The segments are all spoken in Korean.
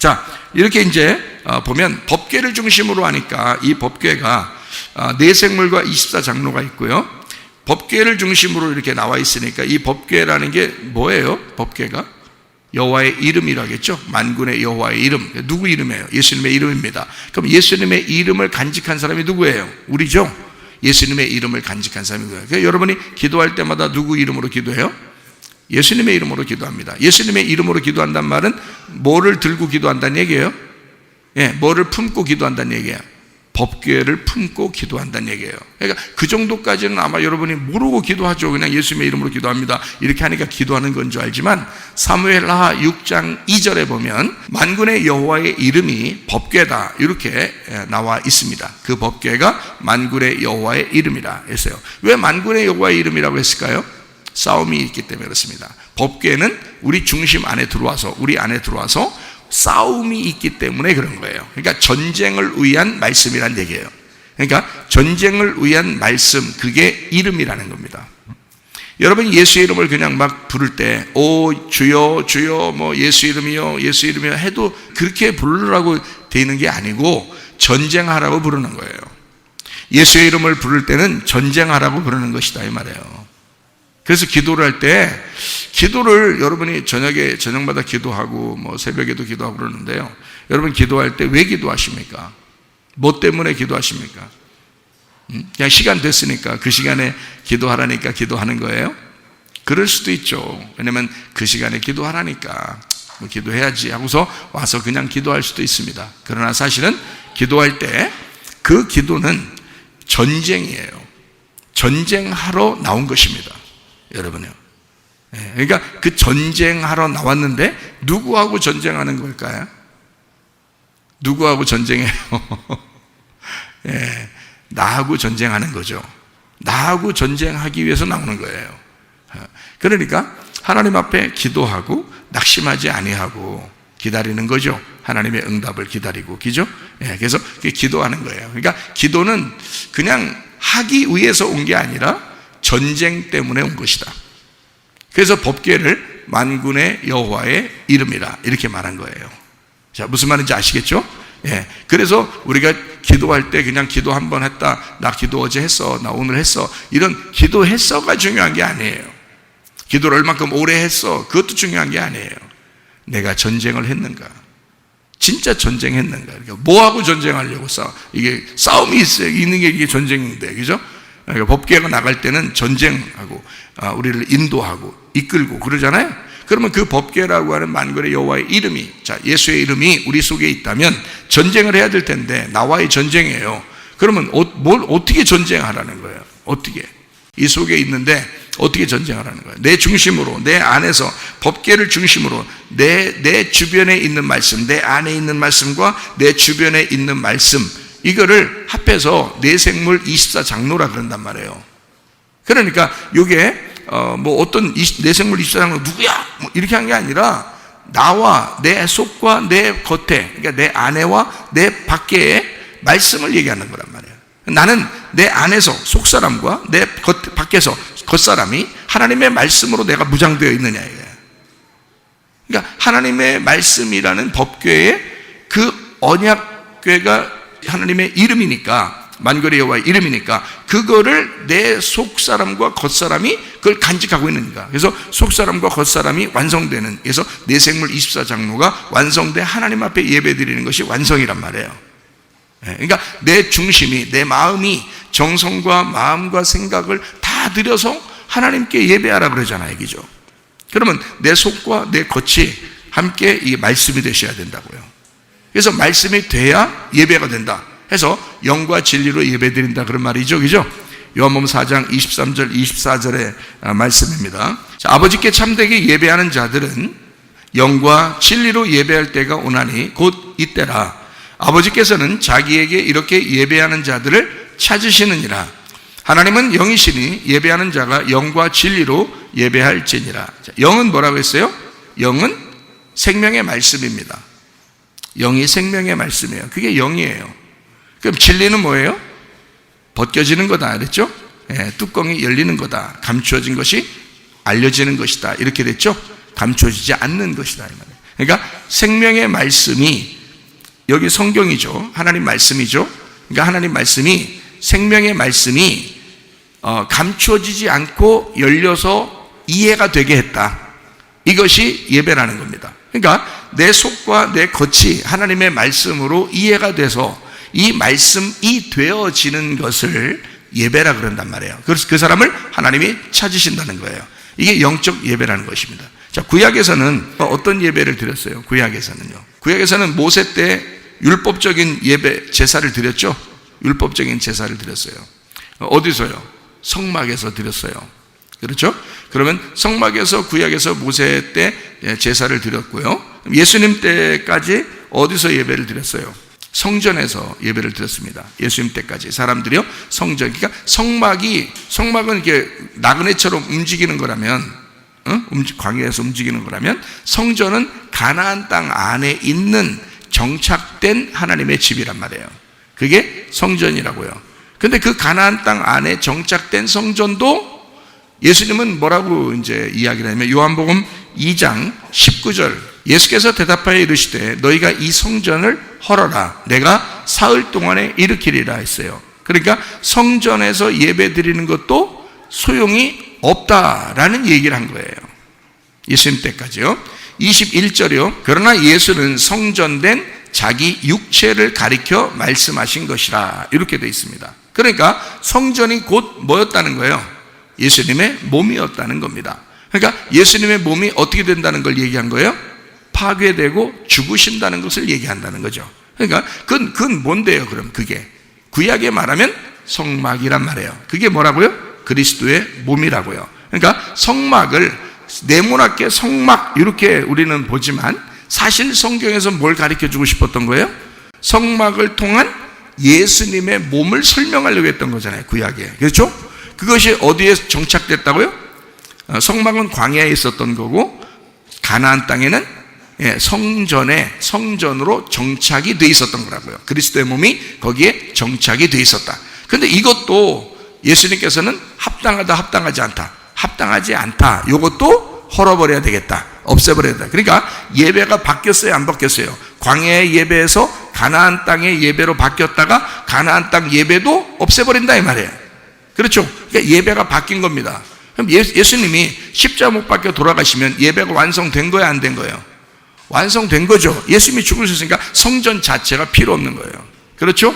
자, 이렇게 이제 보면 법궤를 중심으로 하니까 이 법궤가 내생물과 24장로가 있고요. 법궤를 중심으로 이렇게 나와 있으니까 이 법궤라는 게 뭐예요? 법궤가 여호와의 이름이라겠죠. 만군의 여호와의 이름. 누구 이름이에요? 예수님의 이름입니다. 그럼 예수님의 이름을 간직한 사람이 누구예요? 우리죠. 예수님의 이름을 간직한 사람이 누구예요? 그러니까 여러분이 기도할 때마다 누구 이름으로 기도해요? 예수님의 이름으로 기도합니다. 예수님의 이름으로 기도한다는 말은 뭐를 들고 기도한다는 얘기예요? 뭐를 품고 기도한다는 얘기예요? 법궤를 품고 기도한다는 얘기예요. 그러니까 그 정도까지는 아마 여러분이 모르고 기도하죠. 그냥 예수님의 이름으로 기도합니다. 이렇게 하니까 기도하는 건 줄 알지만 사무엘하 6장 2절에 보면 만군의 여호와의 이름이 법궤다 이렇게 나와 있습니다. 그 법궤가 만군의 여호와의 이름이라 했어요. 왜 만군의 여호와의 이름이라고 했을까요? 싸움이 있기 때문에 그렇습니다. 법궤는 우리 중심 안에 들어와서 우리 안에 들어와서 싸움이 있기 때문에 그런 거예요. 그러니까 전쟁을 위한 말씀이란 얘기예요. 그러니까 전쟁을 위한 말씀, 그게 이름이라는 겁니다. 여러분 예수의 이름을 그냥 막 부를 때 오 주여 주여 뭐 예수 이름이요 예수 이름이요 해도 그렇게 부르라고 되어 있는 게 아니고 전쟁하라고 부르는 거예요. 예수의 이름을 부를 때는 전쟁하라고 부르는 것이다 이 말이에요. 그래서 기도를 할 때 기도를 여러분이 저녁마다 기도하고 뭐 새벽에도 기도하고 그러는데요. 여러분 기도할 때 왜 기도하십니까? 뭐 때문에 기도하십니까? 그냥 시간 됐으니까 그 시간에 기도하라니까 기도하는 거예요? 그럴 수도 있죠. 왜냐면 그 시간에 기도하라니까 뭐 기도해야지 하고서 와서 그냥 기도할 수도 있습니다. 그러나 사실은 기도할 때 그 기도는 전쟁이에요. 전쟁하러 나온 것입니다. 여러분요. 그러니까 그 전쟁하러 나왔는데 누구하고 전쟁하는 걸까요? 누구하고 전쟁해요? 나하고 전쟁하는 거죠. 나하고 전쟁하기 위해서 나오는 거예요. 그러니까 하나님 앞에 기도하고 낙심하지 아니하고 기다리는 거죠. 하나님의 응답을 기다리고, 그죠? 그래서 기도하는 거예요. 그러니까 기도는 그냥 하기 위해서 온 게 아니라 전쟁 때문에 온 것이다. 그래서 법궤를 만군의 여호와의 이름이라 이렇게 말한 거예요. 자, 무슨 말인지 아시겠죠? 그래서 우리가 기도할 때 그냥 기도 한 번 했다, 나 기도 어제 했어, 나 오늘 했어, 이런 기도했어가 중요한 게 아니에요. 기도를 얼만큼 오래 했어, 그것도 중요한 게 아니에요. 내가 전쟁을 했는가, 진짜 전쟁했는가. 그러니까 뭐하고 전쟁하려고 이게 싸움이 있는 게 이게 전쟁인데, 그죠? 그러니까 법궤가 나갈 때는 전쟁하고 우리를 인도하고 이끌고 그러잖아요. 그러면 그 법궤라고 하는 만군의 여호와의 이름이, 자, 예수의 이름이 우리 속에 있다면 전쟁을 해야 될 텐데 나와의 전쟁이에요. 그러면 뭘 어떻게 전쟁하라는 거예요? 어떻게? 이 속에 있는데 어떻게 전쟁하라는 거예요? 내 중심으로, 내 안에서 법궤를 중심으로 내 주변에 있는 말씀, 내 안에 있는 말씀과 내 주변에 있는 말씀, 이거를 합해서 내생물 24장로라 그런단 말이에요. 그러니까 이게 뭐 어떤 내생물 24장로 누구야? 뭐 이렇게 한 게 아니라 나와 내 속과 내 겉에, 그러니까 내 안에와 내 밖에 말씀을 얘기하는 거란 말이에요. 나는 내 안에서 속사람과 내 밖에서 겉사람이 하나님의 말씀으로 내가 무장되어 있느냐 이거예요. 그러니까 하나님의 말씀이라는 법궤에 그 언약궤가 하나님의 이름이니까, 만군의 여호와의 이름이니까 그거를 내 속사람과 겉사람이 그걸 간직하고 있는 거야. 그래서 속사람과 겉사람이 완성되는, 그래서 내생물 24장로가 완성돼 하나님 앞에 예배드리는 것이 완성이란 말이에요. 그러니까 내 중심이, 내 마음이 정성과 마음과 생각을 다 들여서 하나님께 예배하라 그러잖아요, 그죠? 그러면 내 속과 내 겉이 함께 이 말씀이 되셔야 된다고요. 그래서 말씀이 돼야 예배가 된다 해서 영과 진리로 예배드린다 그런 말이죠, 그죠? 요한복음 4장 23절 24절의 말씀입니다. 자, 아버지께 참되게 예배하는 자들은 영과 진리로 예배할 때가 오나니 곧 이때라. 아버지께서는 자기에게 이렇게 예배하는 자들을 찾으시느니라. 하나님은 영이시니 예배하는 자가 영과 진리로 예배할지니라. 자, 영은 뭐라고 했어요? 영은 생명의 말씀입니다. 영이 생명의 말씀이에요. 그게 영이에요. 그럼 진리는 뭐예요? 벗겨지는 거다 그랬죠? 뚜껑이 열리는 거다. 감추어진 것이 알려지는 것이다. 이렇게 됐죠? 감추어지지 않는 것이다 이 말이에요. 그러니까 생명의 말씀이, 여기 성경이죠. 하나님 말씀이죠. 그러니까 하나님 말씀이, 생명의 말씀이 감추어지지 않고 열려서 이해가 되게 했다. 이것이 예배라는 겁니다. 그러니까 내 속과 내 겉이 하나님의 말씀으로 이해가 돼서 이 말씀이 되어지는 것을 예배라 그런단 말이에요. 그래서 그 사람을 하나님이 찾으신다는 거예요. 이게 영적 예배라는 것입니다. 자, 구약에서는 어떤 예배를 드렸어요? 구약에서는 모세 때 율법적인 예배, 제사를 드렸죠? 율법적인 제사를 드렸어요. 어디서요? 성막에서 드렸어요. 그렇죠? 그러면 성막에서, 구약에서 모세 때 제사를 드렸고요. 예수님 때까지 어디서 예배를 드렸어요? 성전에서 예배를 드렸습니다. 예수님 때까지 사람들이요, 성전, 그러니까 성막은 이렇게 나그네처럼 움직이는 거라면, 광야에서 움직이는 거라면, 성전은 가나안 땅 안에 있는 정착된 하나님의 집이란 말이에요. 그게 성전이라고요. 근데 그 가나안 땅 안에 정착된 성전도 예수님은 뭐라고 이제 이야기를 하냐면, 요한복음 2장 19절, 예수께서 대답하여 이르시되 너희가 이 성전을 헐어라, 내가 사흘 동안에 일으키리라 했어요. 그러니까 성전에서 예배 드리는 것도 소용이 없다라는 얘기를 한 거예요. 예수님 때까지요. 21절이요. 그러나 예수는 성전된 자기 육체를 가리켜 말씀하신 것이라, 이렇게 되어 있습니다. 그러니까 성전이 곧 뭐였다는 거예요? 예수님의 몸이었다는 겁니다. 그러니까 예수님의 몸이 어떻게 된다는 걸 얘기한 거예요? 파괴되고 죽으신다는 것을 얘기한다는 거죠. 그러니까 그건 뭔데요? 그럼 그게 구약에 말하면 성막이란 말이에요. 그게 뭐라고요? 그리스도의 몸이라고요. 그러니까 성막을 네모나게 성막 이렇게 우리는 보지만, 사실 성경에서 뭘 가르쳐주고 싶었던 거예요? 성막을 통한 예수님의 몸을 설명하려고 했던 거잖아요, 구약에. 그렇죠? 그것이 어디에 정착됐다고요? 성막은 광야에 있었던 거고, 가나안 땅에는 성전으로 정착이 돼 있었던 거라고요. 그리스도의 몸이 거기에 정착이 돼 있었다. 근데 이것도 예수님께서는 합당하지 않다. 이것도 헐어버려야 되겠다. 없애버려야 된다. 그러니까 예배가 바뀌었어요, 안 바뀌었어요? 광야의 예배에서 가나안 땅의 예배로 바뀌었다가 가나안 땅 예배도 없애버린다 이 말이에요. 그렇죠? 그러니까 예배가 바뀐 겁니다. 그럼 예수님이 십자가 못 박혀 돌아가시면 예배가 완성된 거야, 안 된 거예요? 완성된 거죠. 예수님이 죽으셨으니까 성전 자체가 필요 없는 거예요. 그렇죠?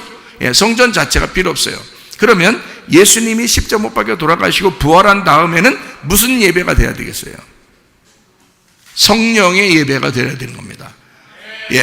성전 자체가 필요 없어요. 그러면 예수님이 십자가 못 박혀 돌아가시고 부활한 다음에는 무슨 예배가 돼야 되겠어요? 성령의 예배가 돼야 되는 겁니다.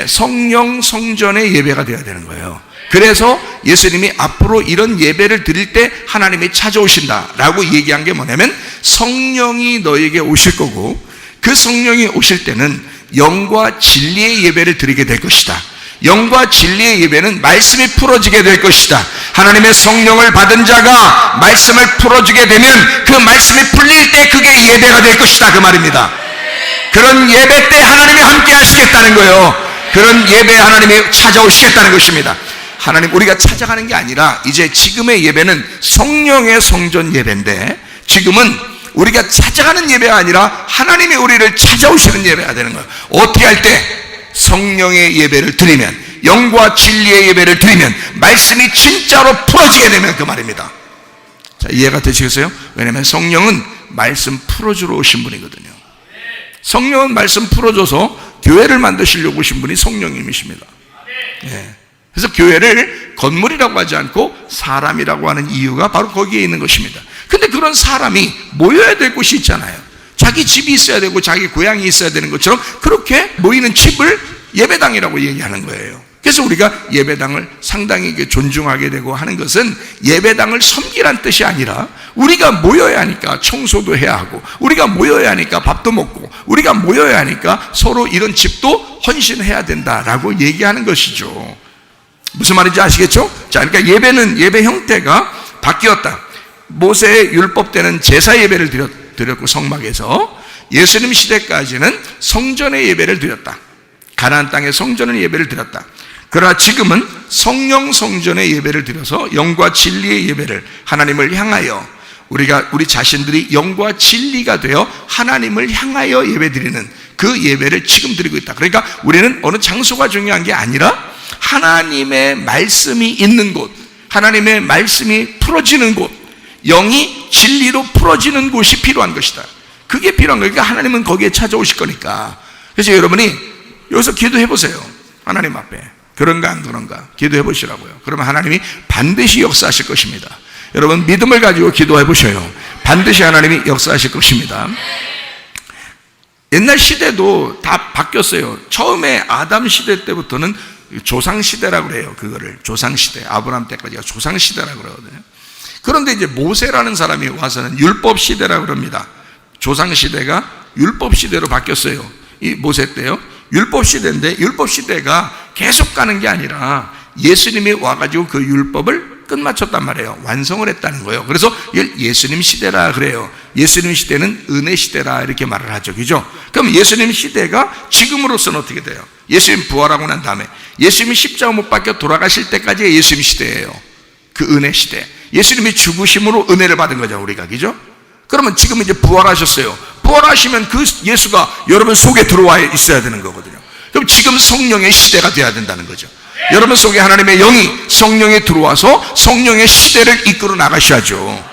성령 성전의 예배가 돼야 되는 거예요. 그래서 예수님이 앞으로 이런 예배를 드릴 때 하나님이 찾아오신다라고 얘기한 게 뭐냐면, 성령이 너에게 오실 거고, 그 성령이 오실 때는 영과 진리의 예배를 드리게 될 것이다. 영과 진리의 예배는 말씀이 풀어지게 될 것이다. 하나님의 성령을 받은 자가 말씀을 풀어주게 되면 그 말씀이 풀릴 때 그게 예배가 될 것이다, 그 말입니다. 그런 예배 때 하나님이 함께 하시겠다는 거예요. 그런 예배에 하나님이 찾아오시겠다는 것입니다. 하나님, 우리가 찾아가는 게 아니라 이제 지금의 예배는 성령의 성전 예배인데, 지금은 우리가 찾아가는 예배가 아니라 하나님이 우리를 찾아오시는 예배가 되는 거예요. 어떻게 할 때? 성령의 예배를 드리면, 영과 진리의 예배를 드리면, 말씀이 진짜로 풀어지게 되면 그 말입니다. 자, 이해가 되시겠어요? 왜냐하면 성령은 말씀 풀어주러 오신 분이거든요. 성령은 말씀 풀어줘서 교회를 만드시려고 오신 분이 성령님이십니다. 그래서 교회를 건물이라고 하지 않고 사람이라고 하는 이유가 바로 거기에 있는 것입니다. 근데 그런 사람이 모여야 될 곳이 있잖아요. 자기 집이 있어야 되고 자기 고향이 있어야 되는 것처럼 그렇게 모이는 집을 예배당이라고 얘기하는 거예요. 그래서 우리가 예배당을 상당히 존중하게 되고 하는 것은 예배당을 섬기란 뜻이 아니라, 우리가 모여야 하니까 청소도 해야 하고, 우리가 모여야 하니까 밥도 먹고, 우리가 모여야 하니까 서로 이런 집도 헌신해야 된다라고 얘기하는 것이죠. 무슨 말인지 아시겠죠? 자, 그러니까 예배 형태가 바뀌었다. 모세의 율법 때는 제사 예배를 드렸고 성막에서, 예수님 시대까지는 성전의 예배를 드렸다. 가나안 땅의 성전의 예배를 드렸다. 그러나 지금은 성령 성전의 예배를 드려서 영과 진리의 예배를, 하나님을 향하여 우리 자신들이 영과 진리가 되어 하나님을 향하여 예배드리는 그 예배를 지금 드리고 있다. 그러니까 우리는 어느 장소가 중요한 게 아니라 하나님의 말씀이 있는 곳, 하나님의 말씀이 풀어지는 곳, 영이 진리로 풀어지는 곳이 필요한 것이다. 그게 필요한 거니까 하나님은 거기에 찾아오실 거니까. 그래서 여러분이 여기서 기도해 보세요. 하나님 앞에 그런가 안 그런가 기도해 보시라고요. 그러면 하나님이 반드시 역사하실 것입니다. 여러분 믿음을 가지고 기도해 보셔요. 반드시 하나님이 역사하실 것입니다. 옛날 시대도 다 바뀌었어요. 처음에 아담 시대 때부터는 조상 시대라고 그래요. 그거를 조상 시대, 아브라함 때까지가 조상 시대라고 그러거든요. 그런데 이제 모세라는 사람이 와서는 율법 시대라고 그럽니다. 조상 시대가 율법 시대로 바뀌었어요. 이 모세 때요. 율법 시대인데 율법 시대가 계속 가는 게 아니라 예수님이 와가지고 그 율법을 끝마쳤단 말이에요. 완성을 했다는 거예요. 그래서 이걸 예수님 시대라 그래요. 예수님 시대는 은혜 시대라 이렇게 말을 하죠. 그죠? 그럼 예수님 시대가 지금으로서는 어떻게 돼요? 예수님 부활하고 난 다음에 예수님이 십자가 못 박혀 돌아가실 때까지가 예수님 시대예요. 그 은혜 시대. 예수님이 죽으심으로 은혜를 받은 거죠, 우리가. 그죠? 그러면 지금 이제 부활하셨어요. 부활하시면 그 예수가 여러분 속에 들어와 있어야 되는 거거든요. 그럼 지금 성령의 시대가 돼야 된다는 거죠. 여러분 속에 하나님의 영이 성령에 들어와서 성령의 시대를 이끌어 나가셔야죠.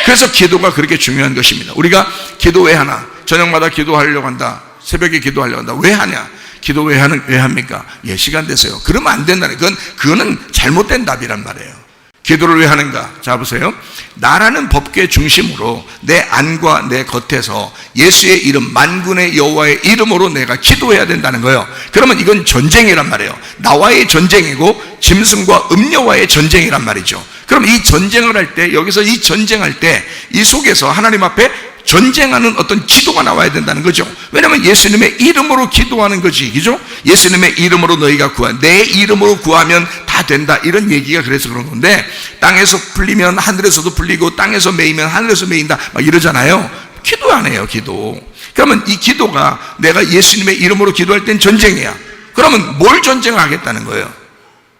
그래서 기도가 그렇게 중요한 것입니다. 우리가 기도 왜 하나? 저녁마다 기도하려고 한다. 새벽에 기도하려고 한다. 왜 하냐? 기도 왜 합니까? 예, 시간 되세요. 그러면 안 된다는 그거는 잘못된 답이란 말이에요. 기도를 왜 하는가? 자 보세요. 나라는 법궤 중심으로 내 안과 내 겉에서 예수의 이름, 만군의 여호와의 이름으로 내가 기도해야 된다는 거예요. 그러면 이건 전쟁이란 말이에요. 나와의 전쟁이고 짐승과 음녀와의 전쟁이란 말이죠. 그럼 이 전쟁을 할 때, 여기서 이 전쟁할 때 이 속에서 하나님 앞에 전쟁하는 어떤 기도가 나와야 된다는 거죠. 왜냐하면 예수님의 이름으로 기도하는 거지, 그죠? 예수님의 이름으로 너희가 내 이름으로 구하면 다 된다, 이런 얘기가 그래서 그런 건데, 땅에서 풀리면 하늘에서도 풀리고 땅에서 메이면 하늘에서 메인다 막 이러잖아요. 기도 안 해요, 기도. 그러면 이 기도가 내가 예수님의 이름으로 기도할 땐 전쟁이야. 그러면 뭘 전쟁을 하겠다는 거예요?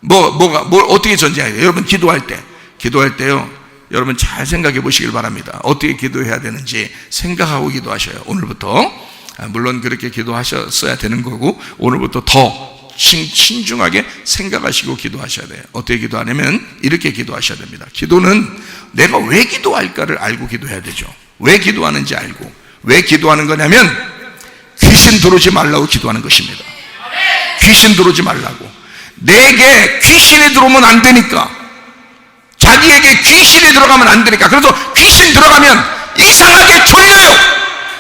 뭘 어떻게 전쟁해요? 여러분 기도할 때요. 여러분 잘 생각해 보시길 바랍니다. 어떻게 기도해야 되는지 생각하고 기도하셔요. 오늘부터. 물론 그렇게 기도하셨어야 되는 거고, 오늘부터 더 신중하게 생각하시고 기도하셔야 돼요. 어떻게 기도하냐면 이렇게 기도하셔야 됩니다. 기도는 내가 왜 기도할까를 알고 기도해야 되죠. 왜 기도하는지 알고. 왜 기도하는 거냐면 귀신 들어오지 말라고 기도하는 것입니다. 귀신 들어오지 말라고. 내게 귀신이 들어오면 안 되니까. 자기에게 귀신이 들어가면 안 되니까. 그래서 귀신 들어가면 이상하게 졸려요.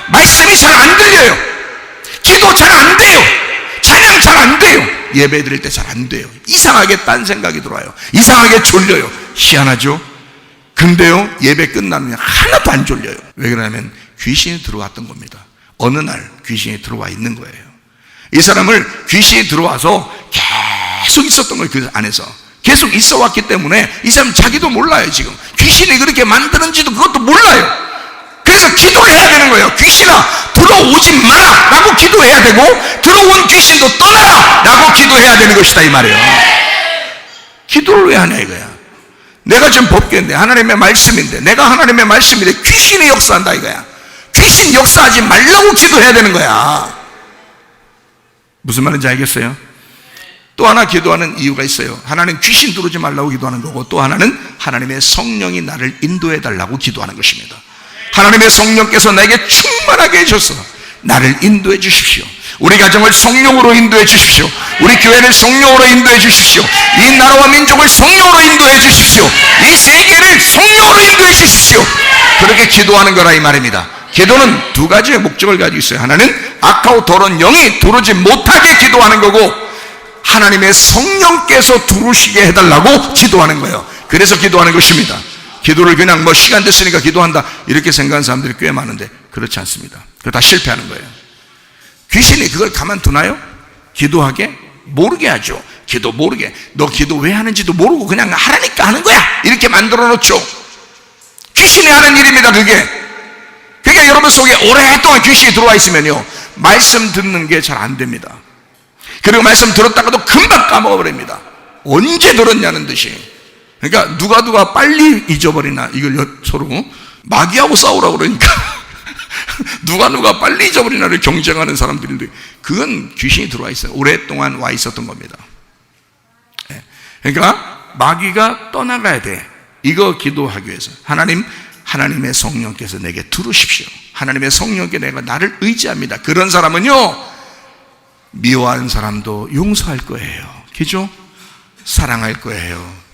말씀이 잘 안 들려요. 기도 잘 안 돼요. 찬양 잘 안 돼요. 예배 드릴 때 잘 안 돼요. 이상하게 딴 생각이 들어와요. 이상하게 졸려요. 희한하죠? 근데요, 예배 끝나면 하나도 안 졸려요. 왜 그러냐면 귀신이 들어왔던 겁니다. 어느 날 귀신이 들어와 있는 거예요. 이 사람을 귀신이 들어와서 계속 있었던 거예요. 그 안에서 계속 있어 왔기 때문에 이 사람 자기도 몰라요. 지금 귀신이 그렇게 만드는지도 그것도 몰라요. 그래서 기도를 해야 되는 거예요. 귀신아 들어오지 마라 라고 기도해야 되고, 들어온 귀신도 떠나라 라고 기도해야 되는 것이다, 이 말이에요. 기도를 왜 하냐 이거야. 내가 지금 법궤인데, 하나님의 말씀인데, 내가 하나님의 말씀인데 귀신이 역사한다 이거야. 귀신 역사하지 말라고 기도해야 되는 거야. 무슨 말인지 알겠어요? 또 하나 기도하는 이유가 있어요. 하나는 귀신 들어오지 말라고 기도하는 거고, 또 하나는 하나님의 성령이 나를 인도해 달라고 기도하는 것입니다. 하나님의 성령께서 나에게 충만하게 해주셔서 나를 인도해 주십시오. 우리 가정을 성령으로 인도해 주십시오. 우리 교회를 성령으로 인도해 주십시오. 이 나라와 민족을 성령으로 인도해 주십시오. 이 세계를 성령으로 인도해 주십시오. 그렇게 기도하는 거라 이 말입니다. 기도는 두 가지의 목적을 가지고 있어요. 하나는 악하고 더러운 영이 들어오지 못하게 기도하는 거고, 하나님의 성령께서 들어오시게 해달라고 기도하는 거예요. 그래서 기도하는 것입니다. 기도를 그냥 시간 됐으니까 기도한다 이렇게 생각하는 사람들이 꽤 많은데 그렇지 않습니다. 그거 다 실패하는 거예요. 귀신이 그걸 가만두나요? 기도하게? 모르게 하죠. 기도 모르게. 너 기도 왜 하는지도 모르고 그냥 하라니까 하는 거야 이렇게 만들어 놓죠. 귀신이 하는 일입니다. 그게 여러분 속에 오랫동안 귀신이 들어와 있으면요, 말씀 듣는 게 잘 안 됩니다. 그리고 말씀 들었다가도 금방 까먹어버립니다. 언제 들었냐는 듯이. 그러니까 누가 빨리 잊어버리나, 이걸 서로 마귀하고 싸우라고 그러니까 누가 빨리 잊어버리나를 경쟁하는 사람들인데 그건 귀신이 들어와 있어요. 오랫동안 와 있었던 겁니다. 그러니까 마귀가 떠나가야 돼. 이거 기도하기 위해서 하나님의 성령께서 내게 들으십시오. 하나님의 성령께 내가 나를 의지합니다. 그런 사람은요, 미워하는 사람도 용서할 거예요. 그죠? 사랑할 거예요.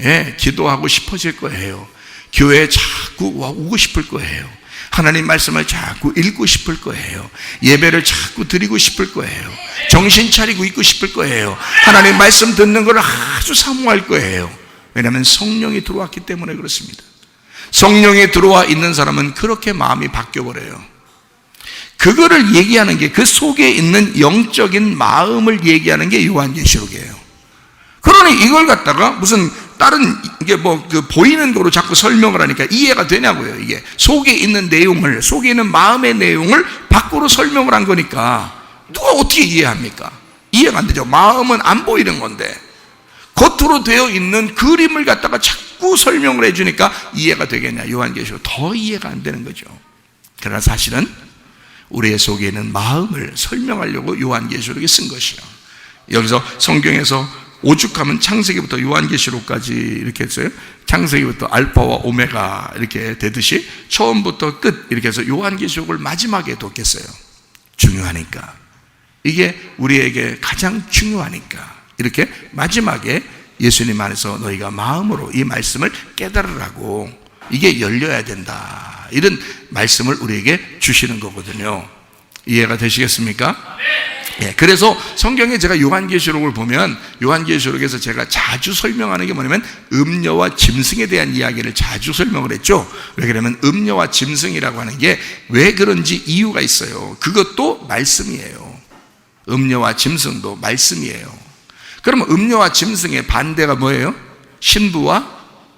예, 기도하고 싶어질 거예요. 교회에 자꾸 오고 싶을 거예요. 하나님 말씀을 자꾸 읽고 싶을 거예요. 예배를 자꾸 드리고 싶을 거예요. 정신 차리고 있고 싶을 거예요. 하나님 말씀 듣는 걸 아주 사모할 거예요. 왜냐하면 성령이 들어왔기 때문에 그렇습니다. 성령이 들어와 있는 사람은 그렇게 마음이 바뀌어버려요. 그거를 얘기하는 게, 그 속에 있는 영적인 마음을 얘기하는 게 요한계시록이에요. 그러니 이걸 갖다가 무슨 다른 이게 보이는 거로 자꾸 설명을 하니까 이해가 되냐고요. 이게 속에 있는 내용을, 속에 있는 마음의 내용을 밖으로 설명을 한 거니까 누가 어떻게 이해합니까? 이해가 안 되죠. 마음은 안 보이는 건데 겉으로 되어 있는 그림을 갖다가 자꾸 설명을 해주니까 이해가 되겠냐. 요한계시록 더 이해가 안 되는 거죠. 그러나 사실은 우리의 속에 있는 마음을 설명하려고 요한계시록이 쓴 것이요. 여기서 성경에서 오죽하면 창세기부터 요한계시록까지 이렇게 했어요. 창세기부터 알파와 오메가 이렇게 되듯이 처음부터 끝 이렇게 해서 요한계시록을 마지막에 뒀겠어요. 중요하니까. 이게 우리에게 가장 중요하니까 이렇게 마지막에 예수님 안에서 너희가 마음으로 이 말씀을 깨달으라고, 이게 열려야 된다, 이런 말씀을 우리에게 주시는 거거든요. 이해가 되시겠습니까? 예, 그래서 성경에 제가 요한계시록을 보면 요한계시록에서 제가 자주 설명하는 게 뭐냐면 음녀와 짐승에 대한 이야기를 자주 설명을 했죠. 왜 그러냐면 음녀와 짐승이라고 하는 게 왜 그런지 이유가 있어요. 그것도 말씀이에요. 음녀와 짐승도 말씀이에요. 그러면 음녀와 짐승의 반대가 뭐예요? 신부와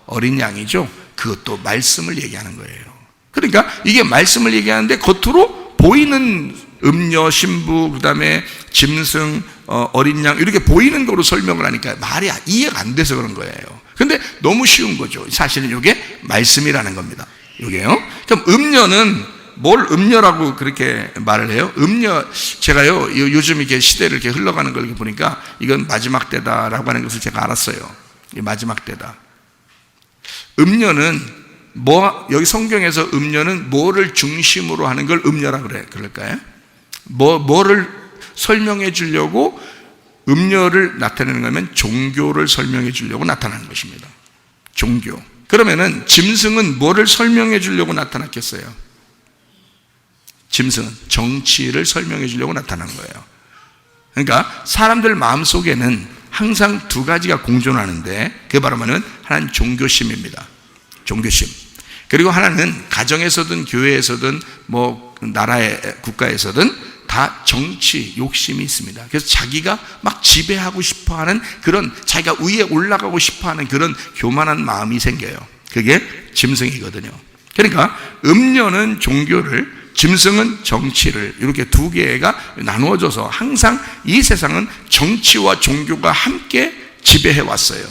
어린 양이죠. 그것도 말씀을 얘기하는 거예요. 그러니까 이게 말씀을 얘기하는데 겉으로 보이는 음녀, 신부, 그 다음에 짐승, 어린 양 이렇게 보이는 거로 설명을 하니까 말이 이해가 안 돼서 그런 거예요. 근데 너무 쉬운 거죠. 사실은 이게 말씀이라는 겁니다. 이게요. 그럼 음녀는 뭘 음녀라고 그렇게 말을 해요? 음녀, 제가요 요즘 이렇게 시대를 이렇게 흘러가는 걸 보니까 이건 마지막 때다라고 하는 것을 제가 알았어요. 마지막 때다. 음녀는 여기 성경에서 음녀는 뭐를 중심으로 하는 걸 음녀라 그럴까요? 뭐를 설명해 주려고 음녀를 나타내는 거면 종교를 설명해 주려고 나타나는 것입니다. 종교. 그러면은 짐승은 뭐를 설명해 주려고 나타났겠어요? 짐승은 정치를 설명해 주려고 나타난 거예요. 그러니까 사람들 마음속에는 항상 두 가지가 공존하는데 그게 바로 하나는 종교심입니다. 종교심. 그리고 하나는 가정에서든 교회에서든 나라의 국가에서든 다 정치 욕심이 있습니다. 그래서 자기가 막 지배하고 싶어하는 그런, 자기가 위에 올라가고 싶어하는 그런 교만한 마음이 생겨요. 그게 짐승이거든요. 그러니까 음녀는 종교를, 짐승은 정치를, 이렇게 두 개가 나누어져서 항상 이 세상은 정치와 종교가 함께 지배해 왔어요.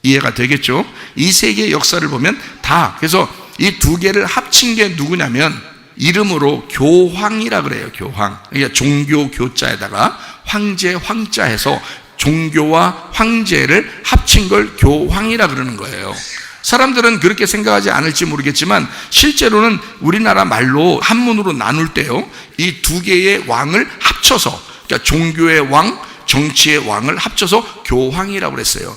이해가 되겠죠? 이 세계의 역사를 보면 다, 그래서 이 두 개를 합친 게 누구냐면 이름으로 교황이라 그래요. 교황. 그러니까 종교 교자에다가 황제 황자해서 종교와 황제를 합친 걸 교황이라 그러는 거예요. 사람들은 그렇게 생각하지 않을지 모르겠지만 실제로는 우리나라 말로 한문으로 나눌 때요, 이 두 개의 왕을 합쳐서, 그러니까 종교의 왕, 정치의 왕을 합쳐서 교황이라고 그랬어요.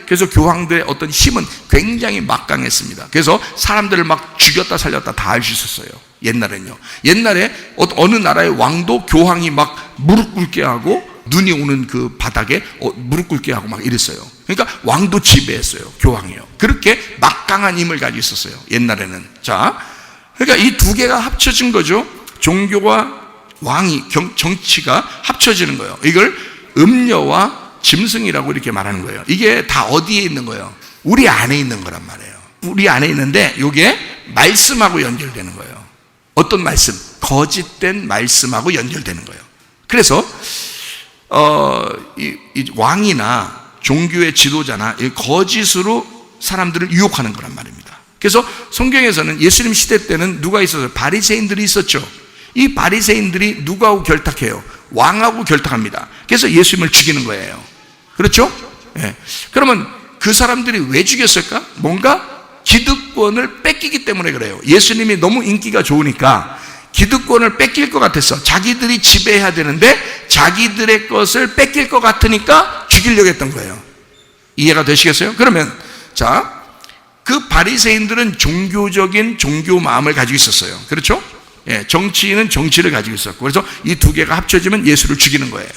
그래서 교황들의 어떤 힘은 굉장히 막강했습니다. 그래서 사람들을 막 죽였다 살렸다 다 할 수 있었어요. 옛날에는요. 옛날에 어느 나라의 왕도 교황이 막 무릎 꿇게 하고 눈이 오는 그 바닥에 무릎 꿇게 하고 막 이랬어요. 그러니까 왕도 지배했어요. 교황이요. 그렇게 막강한 힘을 가지고 있었어요. 옛날에는. 자, 그러니까 이 두 개가 합쳐진 거죠. 종교와 왕이, 정치가 합쳐지는 거예요. 이걸 음녀와 짐승이라고 이렇게 말하는 거예요. 이게 다 어디에 있는 거예요? 우리 안에 있는 거란 말이에요. 우리 안에 있는데 이게 말씀하고 연결되는 거예요. 어떤 말씀? 거짓된 말씀하고 연결되는 거예요. 그래서 이 왕이나 종교의 지도자나 이 거짓으로 사람들을 유혹하는 거란 말입니다. 그래서 성경에서는 예수님 시대 때는 누가 있었어요? 바리새인들이 있었죠. 이 바리새인들이 누구하고 결탁해요? 왕하고 결탁합니다. 그래서 예수님을 죽이는 거예요. 그렇죠? 예. 그러면 그 사람들이 왜 죽였을까? 뭔가 기득권을 뺏기기 때문에 그래요. 예수님이 너무 인기가 좋으니까 기득권을 뺏길 것 같았어. 자기들이 지배해야 되는데 자기들의 것을 뺏길 것 같으니까 죽이려고 했던 거예요. 이해가 되시겠어요? 그러면 자, 그 바리새인들은 종교적인 종교 마음을 가지고 있었어요. 그렇죠? 예, 정치인은 정치를 가지고 있었고, 그래서 이 두 개가 합쳐지면 예수를 죽이는 거예요.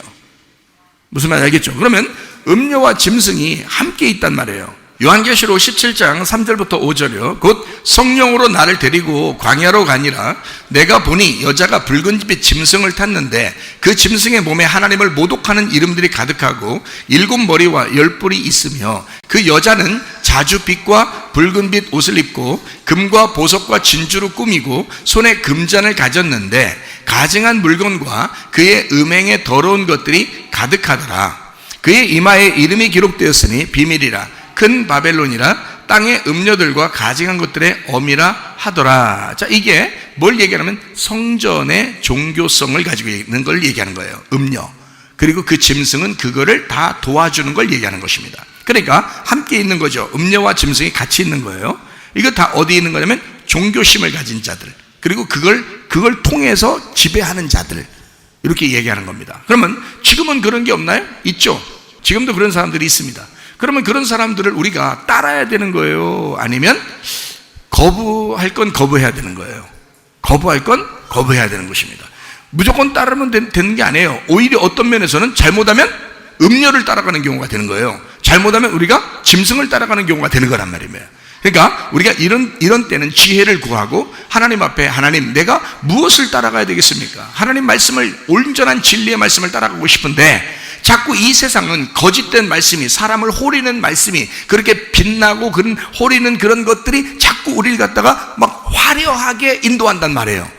무슨 말인지 알겠죠? 그러면 음료와 짐승이 함께 있단 말이에요. 요한계시록 17장 3절부터 5절이요. 곧 성령으로 나를 데리고 광야로 가니라. 내가 보니 여자가 붉은빛 짐승을 탔는데 그 짐승의 몸에 하나님을 모독하는 이름들이 가득하고 7머리와 10뿔이 있으며 그 여자는 자주빛과 붉은빛 옷을 입고 금과 보석과 진주로 꾸미고 손에 금잔을 가졌는데 가증한 물건과 그의 음행에 더러운 것들이 가득하더라. 그의 이마에 이름이 기록되었으니 비밀이라 큰 바벨론이라 땅의 음료들과 가증한 것들의 어미라 하더라. 자, 이게 뭘 얘기하냐면 성전의 종교성을 가지고 있는 걸 얘기하는 거예요. 음료. 그리고 그 짐승은 그거를 다 도와주는 걸 얘기하는 것입니다. 그러니까 함께 있는 거죠. 음료와 짐승이 같이 있는 거예요. 이거 다 어디 있는 거냐면 종교심을 가진 자들, 그리고 그걸 통해서 지배하는 자들, 이렇게 얘기하는 겁니다. 그러면 지금은 그런 게 없나요? 있죠. 지금도 그런 사람들이 있습니다. 그러면 그런 사람들을 우리가 따라야 되는 거예요? 아니면 거부할 건 거부해야 되는 거예요? 거부할 건 거부해야 되는 것입니다. 무조건 따르면 되는 게 아니에요. 오히려 어떤 면에서는 잘못하면 음료를 따라가는 경우가 되는 거예요. 잘못하면 우리가 짐승을 따라가는 경우가 되는 거란 말이에요. 그러니까 우리가 이런 때는 지혜를 구하고 하나님 앞에, 하나님, 내가 무엇을 따라가야 되겠습니까? 하나님 말씀을, 온전한 진리의 말씀을 따라가고 싶은데 자꾸 이 세상은 거짓된 말씀이, 사람을 호리는 말씀이 그렇게 빛나고 그런 호리는 그런 것들이 자꾸 우리를 갖다가 막 화려하게 인도한단 말이에요.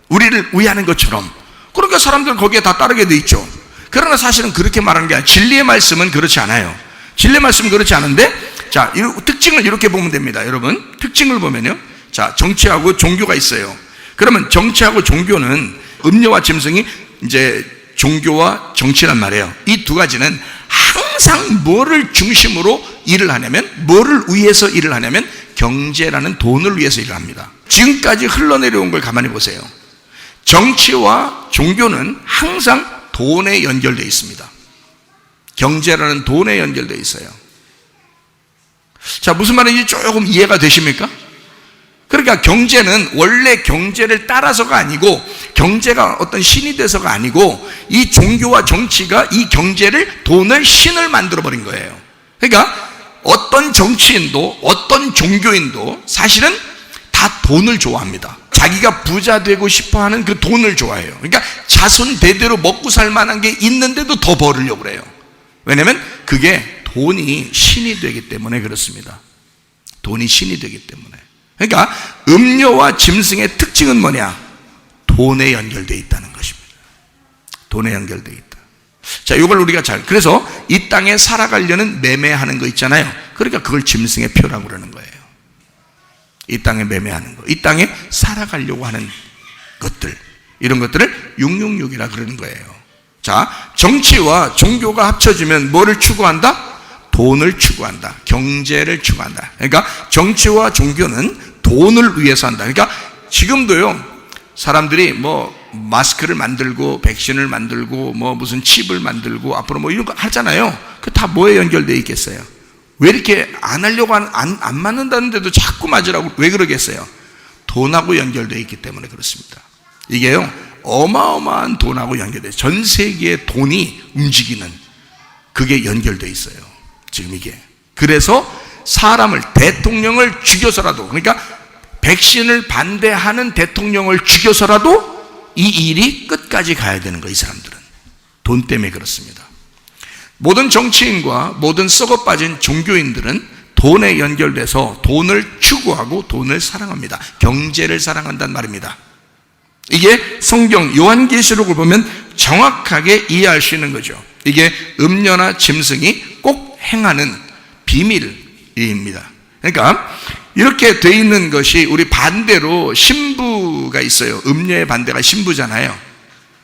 우리를 위하는 것처럼. 그러니까 사람들은 거기에 다 따르게 돼 있죠. 그러나 사실은 그렇게 말하는 게 아니라 진리의 말씀은 그렇지 않아요. 진리의 말씀은 그렇지 않은데, 자, 특징을 이렇게 보면 됩니다. 여러분, 특징을 보면요, 자, 정치하고 종교가 있어요. 그러면 정치하고 종교는 음료와 짐승이 이제 종교와 정치란 말이에요. 이 두 가지는 항상 뭐를 중심으로 일을 하냐면, 뭐를 위해서 일을 하냐면 경제라는 돈을 위해서 일을 합니다. 지금까지 흘러내려온 걸 가만히 보세요. 정치와 종교는 항상 돈에 연결되어 있습니다. 경제라는 돈에 연결되어 있어요. 자, 무슨 말인지 조금 이해가 되십니까? 그러니까 경제는 원래 경제를 따라서가 아니고, 경제가 어떤 신이 돼서가 아니고, 이 종교와 정치가 이 경제를, 돈을 신을 만들어버린 거예요. 그러니까 어떤 정치인도 어떤 종교인도 사실은 다 돈을 좋아합니다. 자기가 부자 되고 싶어하는 그 돈을 좋아해요. 그러니까 자손 대대로 먹고 살 만한 게 있는데도 더 벌으려고 그래요. 왜냐하면 그게 돈이 신이 되기 때문에 그렇습니다. 돈이 신이 되기 때문에. 그러니까 음료와 짐승의 특징은 뭐냐? 돈에 연결되어 있다는 것입니다. 돈에 연결되어 있다. 자, 이걸 우리가 그래서 이 땅에 살아가려는 매매하는 거 있잖아요. 그러니까 그걸 짐승의 표라고 그러는 거예요. 이 땅에 매매하는 거, 이 땅에 살아가려고 하는 것들, 이런 것들을 666이라 그러는 거예요. 자, 정치와 종교가 합쳐지면 뭐를 추구한다? 돈을 추구한다. 경제를 추구한다. 그러니까 정치와 종교는 돈을 위해서 한다. 그러니까 지금도요, 사람들이 뭐 마스크를 만들고 백신을 만들고 뭐 무슨 칩을 만들고 앞으로 뭐 이런 거 하잖아요. 그 다 뭐에 연결되어 있겠어요? 왜 이렇게 안 하려고 안 맞는다는데도 자꾸 맞으라고 왜 그러겠어요? 돈하고 연결되어 있기 때문에 그렇습니다. 이게요, 어마어마한 돈하고 연결돼요. 전 세계의 돈이 움직이는, 그게 연결되어 있어요. 지금 이게. 그래서 사람을, 대통령을 죽여서라도, 그러니까 백신을 반대하는 대통령을 죽여서라도 이 일이 끝까지 가야 되는 거예요. 이 사람들은 돈 때문에 그렇습니다. 모든 정치인과 모든 썩어빠진 종교인들은 돈에 연결돼서 돈을 추구하고 돈을 사랑합니다. 경제를 사랑한단 말입니다. 이게 성경 요한계시록을 보면 정확하게 이해할 수 있는 거죠. 이게 음료나 짐승이 꼭 행하는 비밀입니다. 그러니까 이렇게 돼 있는 것이 우리 반대로 신부가 있어요. 음녀의 반대가 신부잖아요.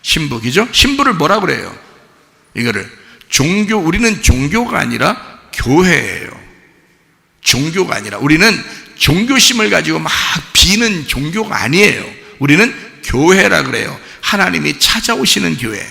신부, 그죠? 신부를 뭐라 그래요? 이거를 우리는 종교가 아니라 교회예요. 종교가 아니라 우리는 종교심을 가지고 막 비는 종교가 아니에요. 우리는 교회라 그래요. 하나님이 찾아오시는 교회.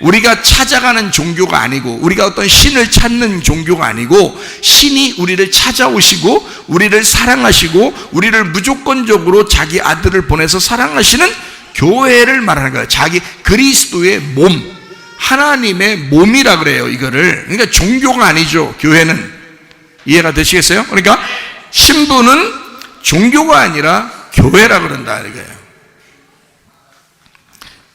우리가 찾아가는 종교가 아니고, 우리가 어떤 신을 찾는 종교가 아니고, 신이 우리를 찾아오시고 우리를 사랑하시고 우리를 무조건적으로 자기 아들을 보내서 사랑하시는 교회를 말하는 거예요. 자기 그리스도의 몸, 하나님의 몸이라 그래요. 이거를. 그러니까 종교가 아니죠, 교회는. 이해가 되시겠어요? 그러니까 신부는 종교가 아니라 교회라 그런다 이거예요.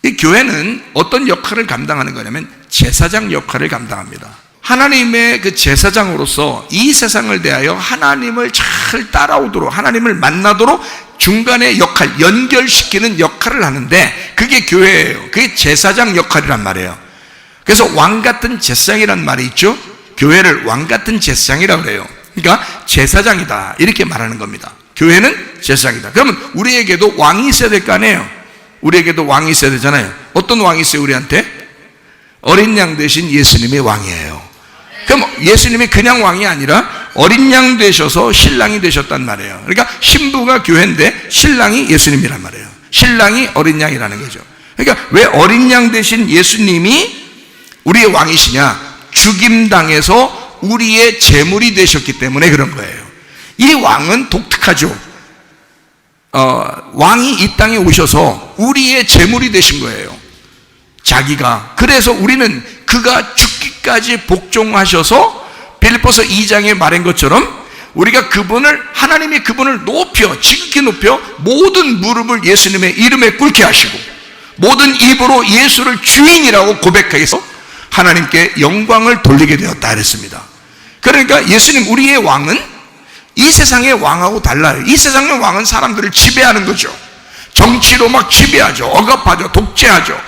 이 교회는 어떤 역할을 감당하는 거냐면 제사장 역할을 감당합니다. 하나님의 그 제사장으로서 이 세상을 대하여 하나님을 잘 따라오도록, 하나님을 만나도록 중간에 연결시키는 역할을 하는데, 그게 교회예요. 그게 제사장 역할이란 말이에요. 그래서 왕 같은 제사장이란 말이 있죠. 교회를 왕 같은 제사장이라고 그래요. 그러니까 제사장이다 이렇게 말하는 겁니다. 교회는 제사장이다. 그러면 우리에게도 왕이 있어야 될 거 아니에요. 우리에게도 왕이 있어야 되잖아요. 어떤 왕이 있어요 우리한테? 어린 양 대신 예수님이 왕이에요. 그럼 예수님이 그냥 왕이 아니라 어린 양 되셔서 신랑이 되셨단 말이에요. 그러니까 신부가 교회인데 신랑이 예수님이란 말이에요. 신랑이 어린 양이라는 거죠. 그러니까 왜 어린 양 대신 예수님이 우리의 왕이시냐? 죽임당해서 우리의 제물이 되셨기 때문에 그런 거예요. 이 왕은 독특하죠. 왕이 이 땅에 오셔서 우리의 제물이 되신 거예요. 자기가. 그래서 우리는 그가 죽기까지 복종하셔서 빌립보서 2장에 말한 것처럼 우리가 하나님이 그분을 지극히 높여 모든 무릎을 예수님의 이름에 꿇게 하시고 모든 입으로 예수를 주인이라고 고백하게 해서 하나님께 영광을 돌리게 되었다 그랬습니다. 그러니까 예수님, 우리의 왕은 이 세상의 왕하고 달라요. 이 세상의 왕은 사람들을 지배하는 거죠. 정치로 막 지배하죠. 억압하죠. 독재하죠.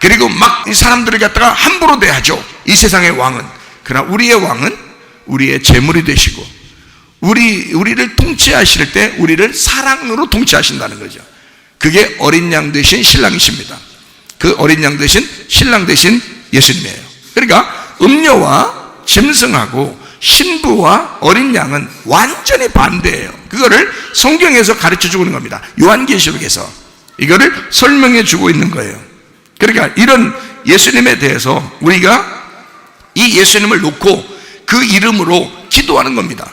그리고 막 이 사람들을 갖다가 함부로 대하죠. 이 세상의 왕은. 그러나 우리의 왕은 우리의 제물이 되시고 우리를 통치하실 때 우리를 사랑으로 통치하신다는 거죠. 그게 어린 양 되신 신랑이십니다. 그 어린 양 되신 신랑 되신 예수님이에요. 그러니까 음녀와 짐승하고 신부와 어린 양은 완전히 반대예요. 그거를 성경에서 가르쳐 주고 있는 겁니다. 요한계시록에서 이거를 설명해 주고 있는 거예요. 그러니까 이런 예수님에 대해서 우리가 이 예수님을 놓고 그 이름으로 기도하는 겁니다.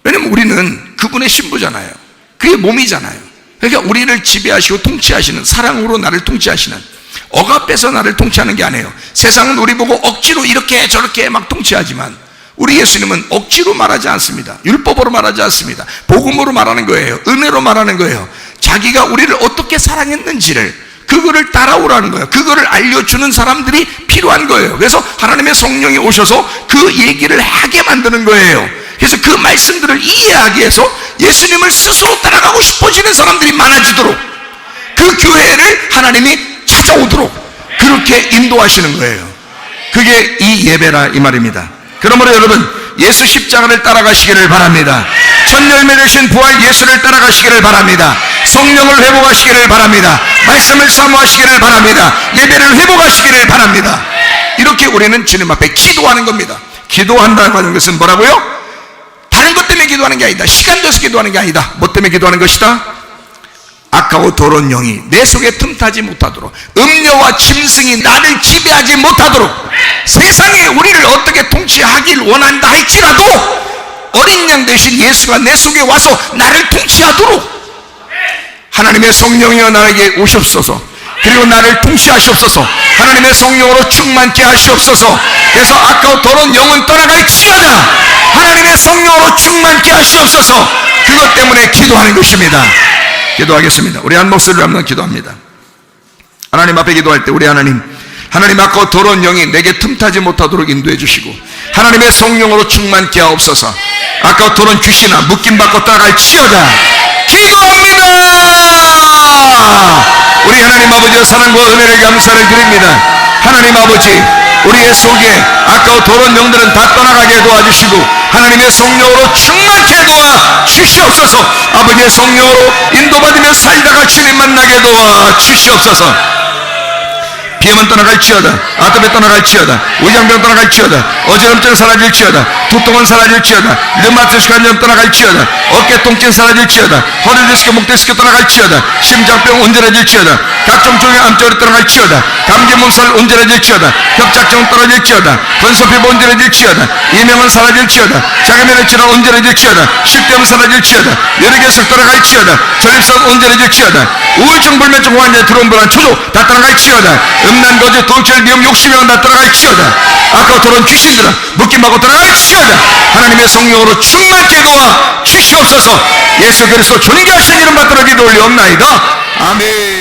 왜냐면 우리는 그분의 신부잖아요. 그게 몸이잖아요. 그러니까 우리를 지배하시고 통치하시는, 사랑으로 나를 통치하시는, 억압해서 나를 통치하는 게 아니에요. 세상은 우리 보고 억지로 이렇게 저렇게 막 통치하지만 우리 예수님은 억지로 말하지 않습니다. 율법으로 말하지 않습니다. 복음으로 말하는 거예요. 은혜로 말하는 거예요. 자기가 우리를 어떻게 사랑했는지를, 그거를 따라오라는 거예요. 그거를 알려주는 사람들이 필요한 거예요. 그래서 하나님의 성령이 오셔서 그 얘기를 하게 만드는 거예요. 그래서 그 말씀들을 이해하기 위해서 예수님을 스스로 따라가고 싶어지는 사람들이 많아지도록, 그 교회를 하나님이 찾아오도록 그렇게 인도하시는 거예요. 그게 이 예배라 이 말입니다. 그러므로 여러분, 예수 십자가를 따라가시기를 바랍니다. 첫 열매 되신 부활 예수를 따라가시기를 바랍니다. 성령을 회복하시기를 바랍니다. 말씀을 사모하시기를 바랍니다. 예배를 회복하시기를 바랍니다. 이렇게 우리는 주님 앞에 기도하는 겁니다. 기도한다고 하는 것은 뭐라고요? 다른 것 때문에 기도하는 게 아니다. 시간 돼서 기도하는 게 아니다. 뭐 때문에 기도하는 것이다? 악하고 더러운 영이 내 속에 틈타지 못하도록, 음녀와 짐승이 나를 지배하지 못하도록, 세상에 우리를 어떻게 통치하길 원한다 할지라도 어린 양 대신 예수가 내 속에 와서 나를 통치하도록 하나님의 성령이여 나에게 오시옵소서. 그리고 나를 통치하시옵소서. 하나님의 성령으로 충만케 하시옵소서. 그래서 악하고 더러운 영은 떠나갈지어다. 하나님의 성령으로 충만케 하시옵소서. 그것 때문에 기도하는 것입니다. 기도하겠습니다. 우리 한 목소리로 한번 기도합니다. 하나님 앞에 기도할 때 우리 하나님 악하고 더러운 영이 내게 틈타지 못하도록 인도해 주시고 하나님의 성령으로 충만케 하옵소서. 악하고 더러운 귀신아 묶임 받고 따라갈지어다. 기도합니다. 우리 하나님 아버지의 사랑과 은혜를 감사를 드립니다. 하나님 아버지, 우리의 속에 악하고 더러운 영들은 다 떠나가게 도와주시고 하나님의 성령으로 충만케 도와 주시옵소서. 아버지의 성령으로 인도받으며 살다가 주님 만나게 도와 주시옵소서. 비염은 떠나갈지어다. 아토피 떠나갈지어다. 위장병 떠나갈지어다. 어지럼증 사라질지어다. 두통은 사라질지어다. 류마티스 관절 떠나갈지어다. 어깨 통증 사라질지어다. 허리 디스크, 목 디스크 떠나갈지어다. 심장병 온전해질지어다. 각종 종의 암적이 떠나갈지어다. 감기 문살 온전해질지어다. 협착증 떨어질지어다. 건소피부 온전해질지어다. 이명은 사라질지어다. 장애면의 질환 온전해질지어다. 식도염 사라질지어다. 뇌력에서 떠나갈지어다. 전립선 온전해질지어다. 우울증, 불면증 환자의 들어온 불안, 초조 다 떠나갈지어다. 음란, 거짓, 동철, 미움, 욕심이 다 떠나갈지어다. 아까 들어온 귀신들아 묶임하고 떠나갈지어다. 하나님의 성령으로 충만케 도와 주시옵소서. 예수 그리스도 존귀하신 이름 받들어 기도 올리옵나이다. 아멘.